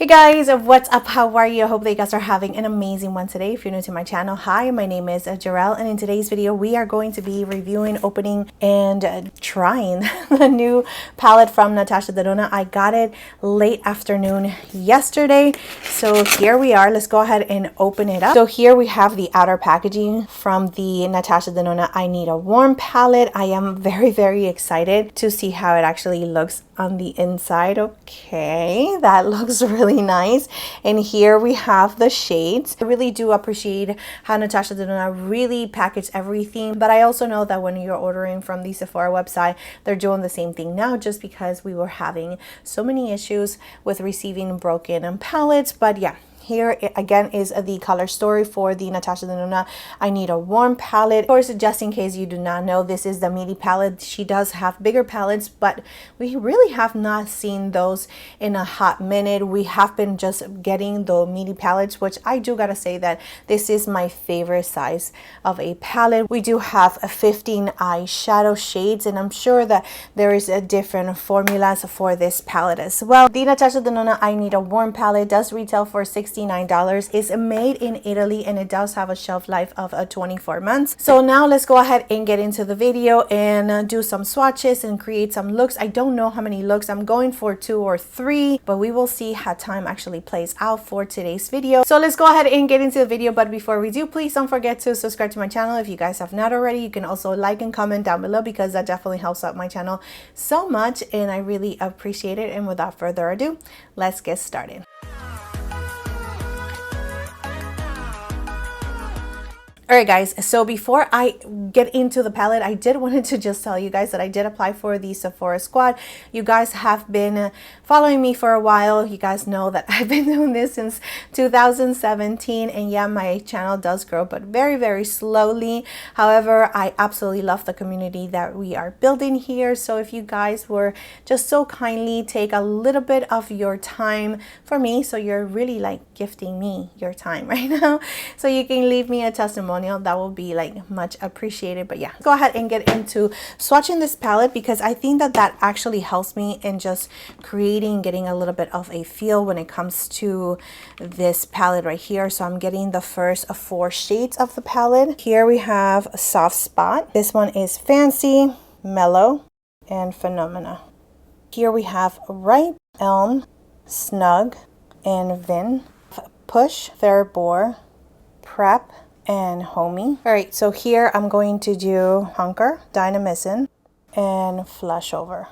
Hey guys, what's up? How are you? I hope that you guys are having an amazing one today. If you're new to my channel, hi, my name is Jarrell, and in today's video we are going to be reviewing, opening, and trying the new palette from Natasha Denona. I got it late afternoon yesterday, so here we are. Let's go ahead and open it up. So here we have the outer packaging from the Natasha Denona I Need a Warm palette. I am very excited to see how it actually looks on the inside. Okay, that looks really nice. And here we have the shades. I really do appreciate how Natasha Denona really packaged everything, but I also know that when you're ordering from the Sephora website, they're doing the same thing now, just because we were having so many issues with receiving broken palettes. But yeah, here again is the color story for the Natasha Denona I Need a Warm palette. Of course, just in case you do not know, this is the midi palette. She does have bigger palettes, but we really have not seen those in a hot minute. We have been just getting the midi palettes, which I do gotta say that this is my favorite size of a palette. We do have 15 eyeshadow shades, and I'm sure that there is a different formulas for this palette as well. The Natasha Denona I Need a Warm palette does retail for $69. It's made in Italy, and it does have a shelf life of 24 months. So now let's go ahead and get into the video and do some swatches and create some looks. I don't know how many looks. I'm going for 2 or 3, but we will see how time actually plays out for today's video. So let's go ahead and get into the video. But before we do, please don't forget to subscribe to my channel if you guys have not already. You can also like and comment down below, because that definitely helps out my channel so much, and I really appreciate it. And without further ado, let's get started. Alright guys, so before I get into the palette, I did wanted to just tell you guys that I did apply for the Sephora Squad. You guys have been following me for a while. You guys know that I've been doing this since 2017, and yeah, my channel does grow, but very slowly. However, I absolutely love the community that we are building here. So if you guys were just so kindly take a little bit of your time for me, so you're really like gifting me your time right now, so you can leave me a testimonial, that will be like much appreciated. But yeah, go ahead and get into swatching this palette, because I think that that actually helps me in just getting a little bit of a feel when it comes to this palette right here. So I'm getting the first 4 shades of the palette. Here we have Soft Spot. This one is Fancy, Mellow, and Phenomena. Here we have Ripe, Elm, Snug, and Vin, Push, Thoroughbore, Prep, and Homey. All right, so here I'm going to do Hunker, Dynamism, and Flush Over.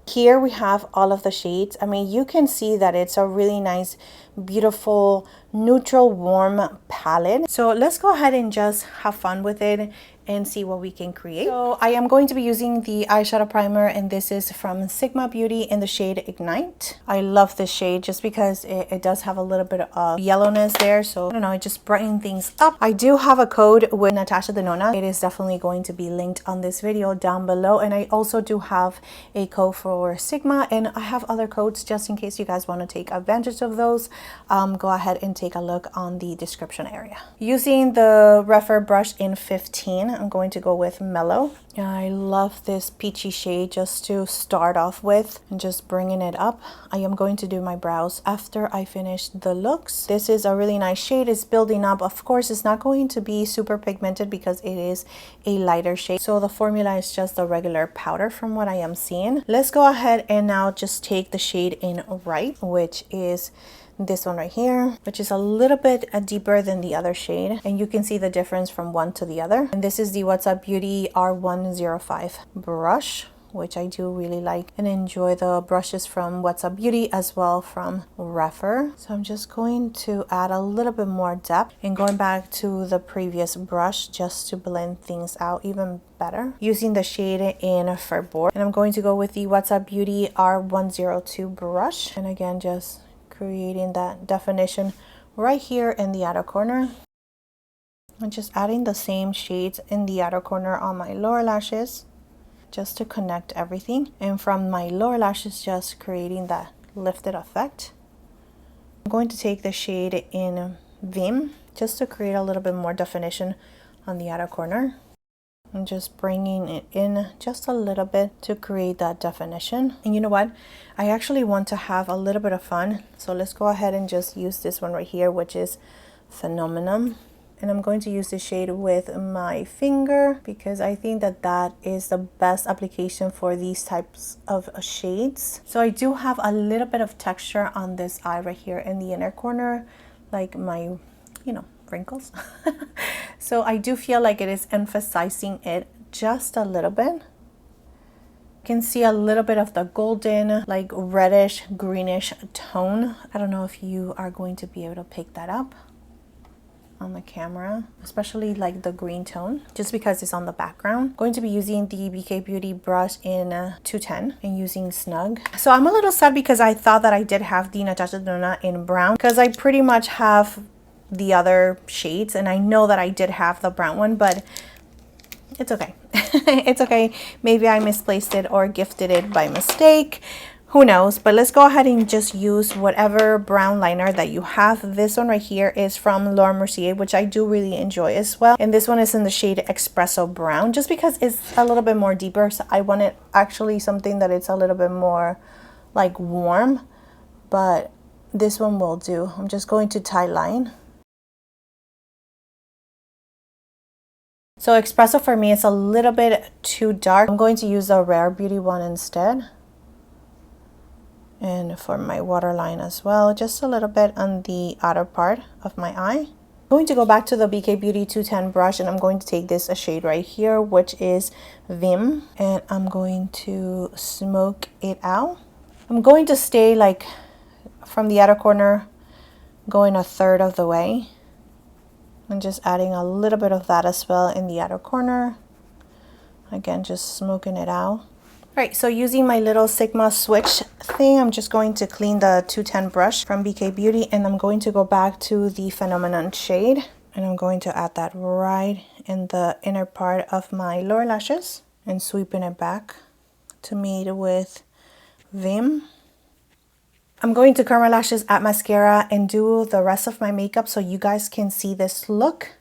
Here we have all of the shades. I mean, you can see that it's a really nice, beautiful, neutral, warm palette. So let's go ahead and just have fun with it and see what we can create. So I am going to be using the eyeshadow primer, and this is from Sigma Beauty in the shade Ignite. I love this shade just because it does have a little bit of yellowness there, so I don't know, it just brightens things up. I do have a code with Natasha Denona. It is definitely going to be linked on this video down below, and I also do have a code for Sigma, and I have other codes just in case you guys want to take advantage of those. Go ahead and take a look on the description area. Using the Refer brush in 15, I'm going to go with Mellow. I love this peachy shade just to start off with, and just bringing it up. I am going to do my brows after I finish the looks. This is a really nice shade. It's building up. Of course, it's not going to be super pigmented because it is a lighter shade. So the formula is just a regular powder from what I am seeing. Let's go ahead and now just take the shade in Ripe, which is this one right here, which is a little bit deeper than the other shade, and you can see the difference from one to the other. And this is the What's Up Beauty R105 brush, which I do really like and enjoy the brushes from What's Up Beauty as well from Refer. So I'm just going to add a little bit more depth and going back to the previous brush just to blend things out even better, using the shade in Furboard. And I'm going to go with the What's Up Beauty R102 brush, and again just creating that definition right here in the outer corner, and just adding the same shades in the outer corner on my lower lashes just to connect everything, and from my lower lashes just creating that lifted effect. I'm going to take the shade in Vim just to create a little bit more definition on the outer corner. I'm just bringing it in just a little bit to create that definition. And you know what? I actually want to have a little bit of fun. So let's go ahead and just use this one right here, which is Phenomenon. And I'm going to use the shade with my finger because I think that that is the best application for these types of shades. So I do have a little bit of texture on this eye right here in the inner corner, like my, you know, wrinkles. So I do feel like it is emphasizing it just a little bit. You can see a little bit of the golden, like reddish, greenish tone. I don't know if you are going to be able to pick that up on the camera, especially like the green tone, just because it's on the background. I'm going to be using the BK Beauty brush in 210 and using Snug. So I'm a little sad because I thought that I did have the Natasha Denona in brown, because I pretty much have the other shades and I know that I did have the brown one, but it's okay. It's okay. Maybe I misplaced it or gifted it by mistake. Who knows? But let's go ahead and just use whatever brown liner that you have. This one right here is from Laura Mercier, which I do really enjoy as well. And this one is in the shade Espresso Brown, just because it's a little bit more deeper. So I wanted actually something that it's a little bit more like warm, but this one will do. I'm just going to tie line. So Espresso for me is a little bit too dark. I'm going to use the Rare Beauty one instead. And for my waterline as well, just a little bit on the outer part of my eye. I'm going to go back to the BK Beauty 210 brush and I'm going to take this shade right here, which is Vim, and I'm going to smoke it out. I'm going to stay like from the outer corner, going a third of the way. I'm just adding a little bit of that as well in the outer corner. Again, just smoking it out. Alright, so using my little Sigma switch thing, I'm just going to clean the 210 brush from BK Beauty, and I'm going to go back to the Phenomenon shade, and I'm going to add that right in the inner part of my lower lashes and sweeping it back to meet with Vim. I'm going to curl my lashes, add mascara, and do the rest of my makeup so you guys can see this look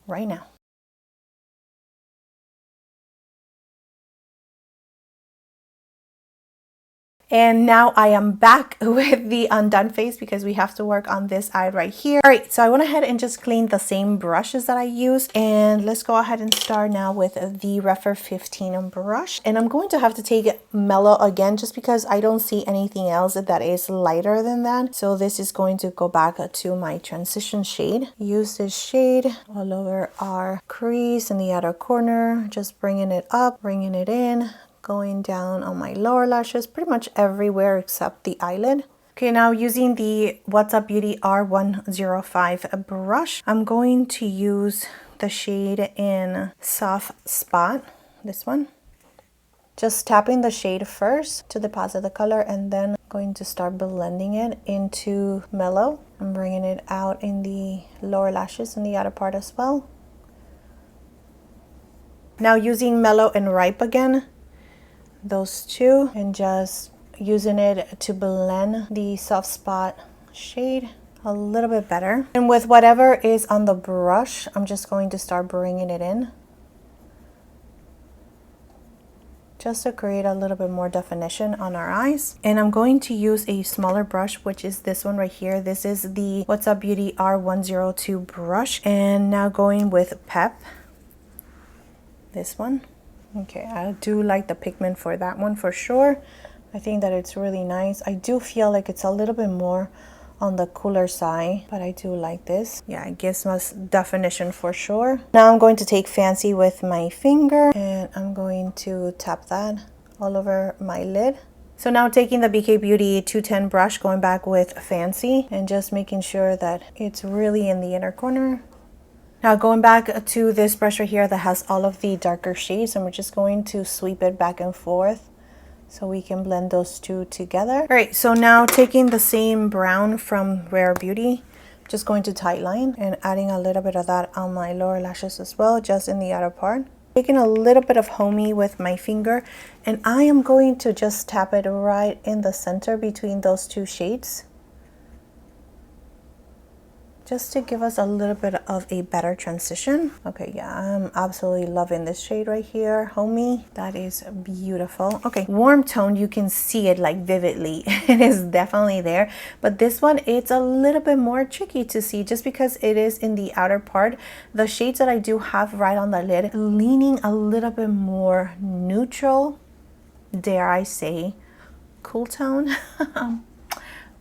right now. And now I am back with the undone face because we have to work on this eye right here. All right, so I went ahead and just cleaned the same brushes that I used. And let's go ahead and start now with the Refer 15 brush. And I'm going to have to take Mellow again just because I don't see anything else that is lighter than that. So this is going to go back to my transition shade. Use this shade all over our crease in the outer corner, just bringing it up, bringing it in, going down on my lower lashes, pretty much everywhere except the eyelid. Okay, now using the What's Up Beauty R105 brush, I'm going to use the shade in Soft Spot, this one. Just tapping the shade first to deposit the color, and then going to start blending it into Mellow. I'm bringing it out in the lower lashes and the outer part as well. Now using Mellow and Ripe again, those two, and just using it to blend the Soft Spot shade a little bit better. And with whatever is on the brush, I'm just going to start bringing it in just to create a little bit more definition on our eyes. And I'm going to use a smaller brush, which is this one right here. This is the What's Up Beauty R102 brush. And now going with Pep, this one. Okay, I do like the pigment for that one for sure. I think that it's really nice. I do feel like it's a little bit more on the cooler side, but I do like this. Yeah, it gives us definition for sure. Now I'm going to take Fancy with my finger, and I'm going to tap that all over my lid. So now taking the BK Beauty 210 brush, going back with Fancy, and just making sure that it's really in the inner corner. Now going back to this brush right here that has all of the darker shades, and we're just going to sweep it back and forth so we can blend those two together. All right, so now taking the same brown from Rare Beauty, I'm just going to tight line and adding a little bit of that on my lower lashes as well, just in the outer part. Taking a little bit of Homey with my finger, and I am going to just tap it right in the center between those two shades. just to give us a little bit of a better transition. Okay, yeah, I'm absolutely loving this shade right here, Homie. That is beautiful. Okay, warm tone, you can see it like vividly. It is definitely there, but this one, it's a little bit more tricky to see just because it is in the outer part. The shades that I do have right on the lid, leaning a little bit more neutral, dare I say, cool tone.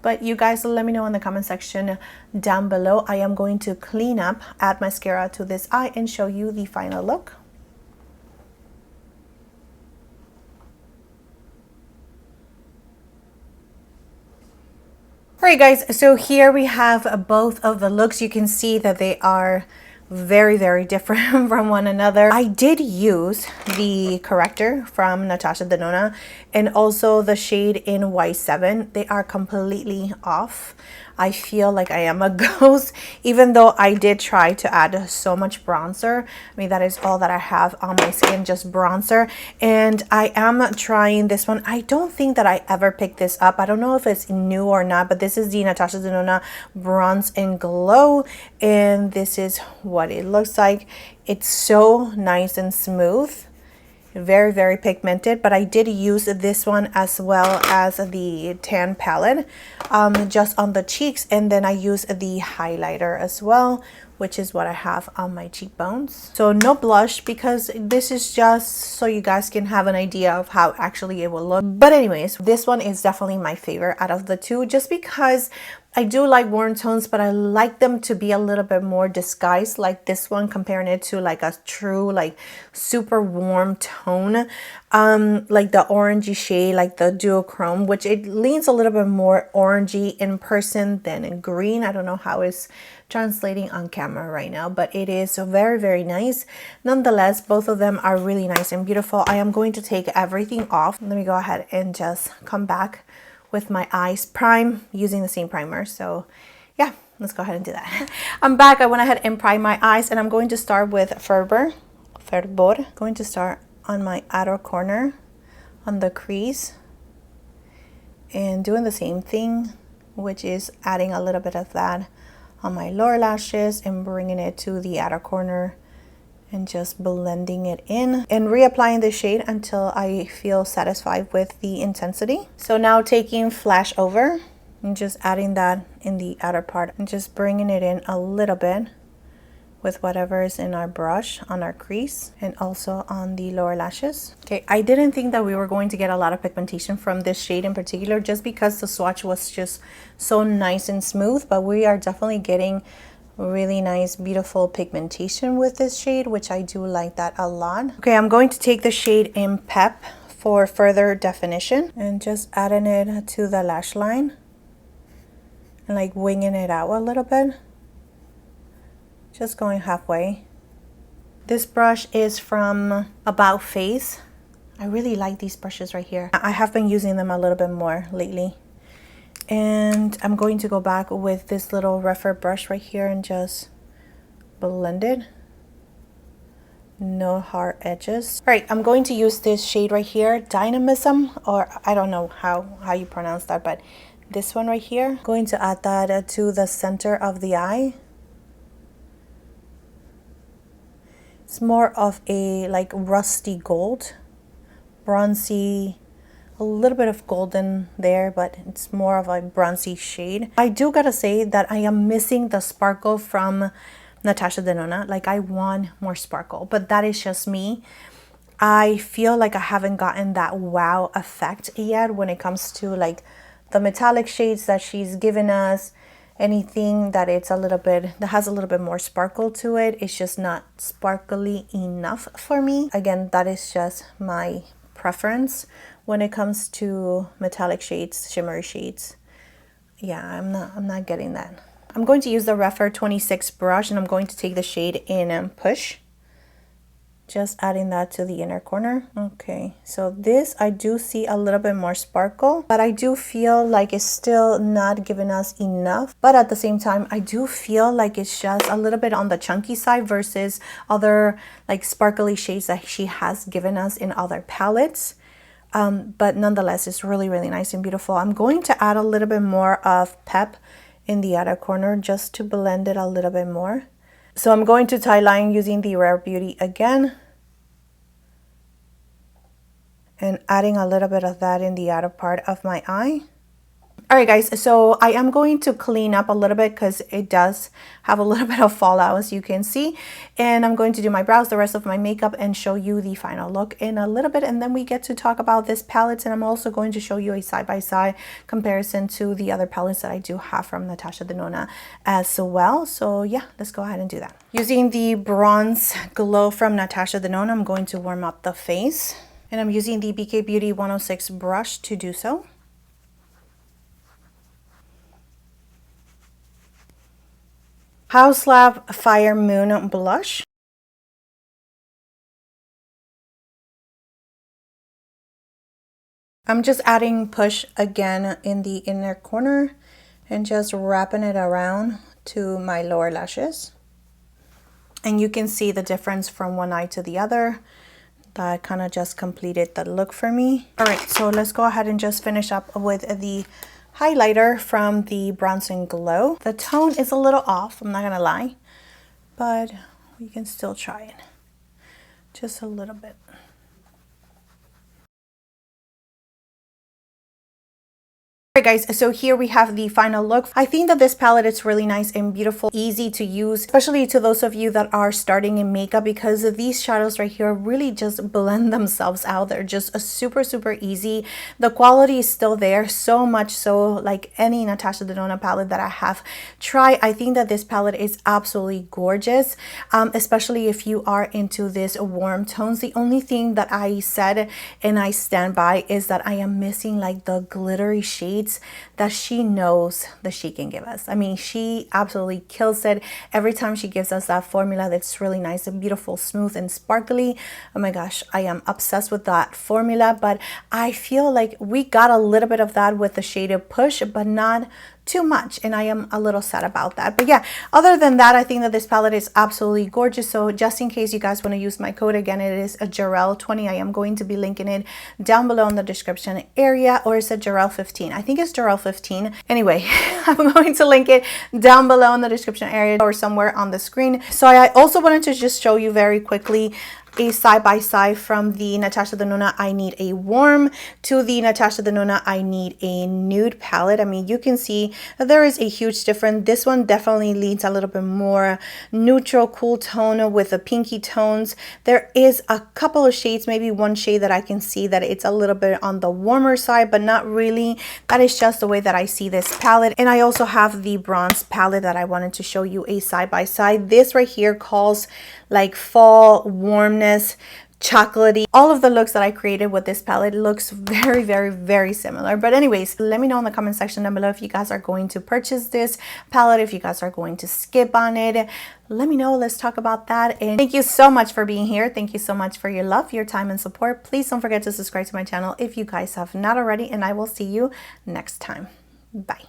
But you guys, let me know in the comment section down below. I am going to clean up, add mascara to this eye, and show you the final look. Alright guys, so here we have both of the looks. You can see that they are very different from one another. I did use the corrector from Natasha Denona and also the shade in Y7. They are completely off. I feel like I am a ghost, even though I did try to add so much bronzer. I mean, that is all that I have on my skin, just bronzer. And I am trying this one. I don't think that I ever picked this up. I don't know if it's new or not, but this is the Natasha Denona Bronze and Glow. And this is what it looks like. It's so nice and smooth. Very pigmented, but I did use this one as well as the tan palette just on the cheeks, and then I used the highlighter as well, which is what I have on my cheekbones. So no blush, because this is just so you guys can have an idea of how actually it will look. But anyways, this one is definitely my favorite out of the two, just because I do like warm tones, but I like them to be a little bit more disguised, like this one, comparing it to like a true like super warm tone, like the orangey shade, like the duochrome, which it leans a little bit more orangey in person than in green. I don't know how it's translating on camera right now, but it is very nice. Nonetheless, both of them are really nice and beautiful. I am going to take everything off. Let me go ahead and just come back with my eyes prime using the same primer. So yeah, let's go ahead and do that. I'm back. I went ahead and primed my eyes, and I'm going to start with Fervor. Going to start on my outer corner on the crease and doing the same thing, which is adding a little bit of that on my lower lashes and bringing it to the outer corner and just blending it in and reapplying the shade until I feel satisfied with the intensity. So now taking Flash Over and just adding that in the outer part and just bringing it in a little bit with whatever is in our brush on our crease and also on the lower lashes. Okay, I didn't think that we were going to get a lot of pigmentation from this shade in particular, just because the swatch was just so nice and smooth, but we are definitely getting really nice beautiful pigmentation with this shade, which I do like that a lot. Okay, I'm going to take the shade in Pep for further definition and just adding it to the lash line and like winging it out a little bit, just going halfway. This brush is from About Face. I really like these brushes right here. I have been using them a little bit more lately. And I'm going to go back with this little rougher brush right here and just blend it. No hard edges. All right, I'm going to use this shade right here, Dynamism, or I don't know how you pronounce that, but this one right here. I'm going to add that to the center of the eye. It's more of a like rusty gold, bronzy, a little bit of golden there, but it's more of a bronzy shade. I do gotta say that I am missing the sparkle from Natasha Denona. Like, I want more sparkle, but that is just me. I feel like I haven't gotten that wow effect yet when it comes to like the metallic shades that she's given us. Anything that it's a little bit, that has a little bit more sparkle to it, it's just not sparkly enough for me. Again, that is just my preference when it comes to metallic shades, shimmery shades. Yeah, I'm not getting that. I'm going to use the Refer 26 brush, and I'm going to take the shade in Push. Just adding that to the inner corner. Okay, so this, I do see a little bit more sparkle, but I do feel like it's still not giving us enough. But at the same time, I do feel like it's just a little bit on the chunky side versus other like sparkly shades that she has given us in other palettes. But nonetheless, it's really nice and beautiful. I'm going to add a little bit more of Pep in the outer corner just to blend it a little bit more. So I'm going to tie line using the Rare Beauty again. And adding a little bit of that in the outer part of my eye. Alright guys, so I am going to clean up a little bit because it does have a little bit of fallout, as you can see. And I'm going to do my brows, the rest of my makeup, and show you the final look in a little bit. And then we get to talk about this palette. And I'm also going to show you a side-by-side comparison to the other palettes that I do have from Natasha Denona as well. So yeah, let's go ahead and do that. Using the Bronze Glow from Natasha Denona, I'm going to warm up the face. And I'm using the BK Beauty 106 brush to do so. Haus Lab Fire Moon Blush. I'm just adding push again in the inner corner and just wrapping it around to my lower lashes. And you can see the difference from one eye to the other. That kind of just completed the look for me. All right, so let's go ahead and just finish up with the highlighter from the Bronze and Glow. The tone is a little off, I'm not gonna lie, but we can still try it. Just a little bit. Alright guys, so here we have the final look. I think that this palette is really nice and beautiful, easy to use, especially to those of you that are starting in makeup, because these shadows right here really just blend themselves out. They're just super easy. The quality is still there, so much so like any Natasha Denona palette that I have tried. I think that this palette is absolutely gorgeous, especially if you are into this warm tones. The only thing that I said and I stand by is that I am missing like the glittery shades that she knows that she can give us. I mean, she absolutely kills it every time she gives us that formula that's really nice and beautiful, smooth and sparkly. Oh my gosh, I am obsessed with that formula, but I feel like we got a little bit of that with the shaded Push, but not too much, and I am a little sad about that. But yeah, other than that, I think that this palette is absolutely gorgeous. So just in case you guys want to use my code, again, it is a Jarrell20. I am going to be linking it down below in the description area, or is it Jarrell15? I think it's Jarrell15. Anyway, I'm going to link it down below in the description area or somewhere on the screen. So I also wanted to just show you very quickly a side-by-side from the Natasha Denona I Need a Warm to the Natasha Denona I Need a Nude palette. I mean, you can see there is a huge difference. This one definitely leans a little bit more neutral, cool tone with the pinky tones. There is a couple of shades, maybe one shade that I can see that it's a little bit on the warmer side, but not really. That is just the way that I see this palette. And I also have the Bronze palette that I wanted to show you a side-by-side. This right here calls like fall warmness, chocolatey. All of the looks that I created with this palette looks very similar. But anyways, let me know in the comment section down below if you guys are going to purchase this palette, if you guys are going to skip on it. Let me know. Let's talk about that. And thank you so much for being here. Thank you so much for your love, your time, and support. Please don't forget to subscribe to my channel if you guys have not already, and I will see you next time. Bye.